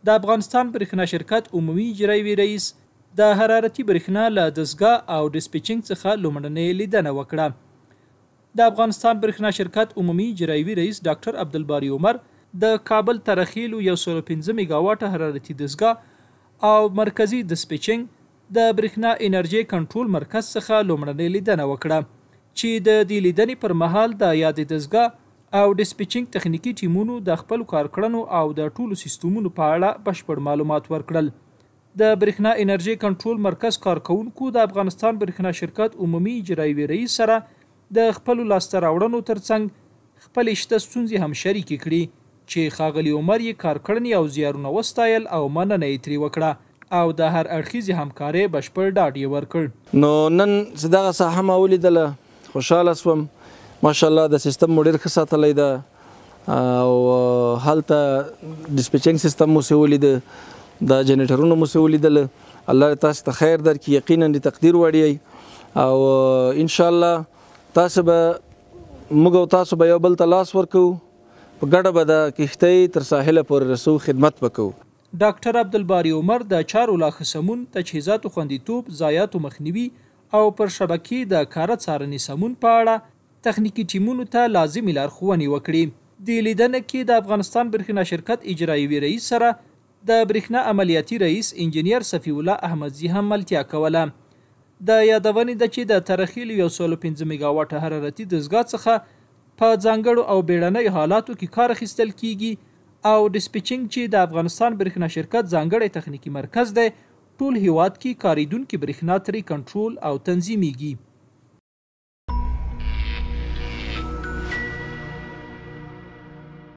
د افغانستان برېښنا شرکت عمومي اجرایوي رئیس د حرارتي برېښنا له دستګاه او ډسپیچینګ څخه لومړنۍ لیدنه وکړه. د افغانستان برېښنا شرکت عمومي اجرایوي رئیس ډاکټر عبدالباري عمر د کابل ترخیلو 115 میګاواټه حرارتي دستګاه او مرکزی ډسپیچینګ د برېښنا انرژي کنټرول مرکز څخه لومړنۍ لیدنه وکړه چې د دې لیدنې پر مهال د یادې دستګاه او ډسپیچینګ تخنیکی ټیمونو د خپل کارکړنو او د ټولو سیستمونو په اړه بشپړ معلومات ورکړل. د برېښنا انرژي کنټرول مرکز کارکونکو د افغانستان برېښنا شرکت عمومي اجرایوي رئیس سره د خپل لاسته راوړنو ترڅنګ خپل شته ستونزې هم شریکې کړي چې ښاغلي عمر یې کارکړنې او زیارونه وستایل او مننه یې ترې وکړه او د هر اړخیزې همکارۍ بشپړ ډاډ یې ورکړ. نو نن چې دغه ساحه ما ولیدله خوشحاله شوم. ماشاءالله د سیستم مو ډېر ښه ساتلی ده او هلته ډسپیچینګ سیستم مو سې ولیده، د جنریټرونو مو سې ولیدله. الله تاسو ته خیر درکړي، یقینا د تقدیر وړ او انشاءالله تاسو به موږ او تاسو به یو بل ته لاس ورکوو، په ګډه به د کښتۍ تر ساحله پورې رسو، خدمت به کوو. ډاکټر عبدالباري عمر د چارو لا ښه سمون، تجهیزاتو خوندیتوب، ضایعاتو مخنیوي او پر شبکې د کاره څارنې سمون په اړه تخنیکی ټیمونو ته لازمي لارښوونې وکړي. د لیدنه کې د افغانستان برېښنا شرکت اجرایوي رئیس سره د برېښنا عملیاتي رئیس انجینیر صفی الله احمدزي هم ملتیا کوله. د یادونې ده چې د ترخیل 115 میګاواټه حرارتي دستګاه څخه په ځانګړو او بیړنیو حالاتو کې کار اخیستل کیږي او ډسپیچینګ چې د افغانستان برېښنا شرکت ځانګړی تخنیکی مرکز دی ټول هیواد کې کاریدونکي برېښنا ترې کنټرول او تنظیمیږي.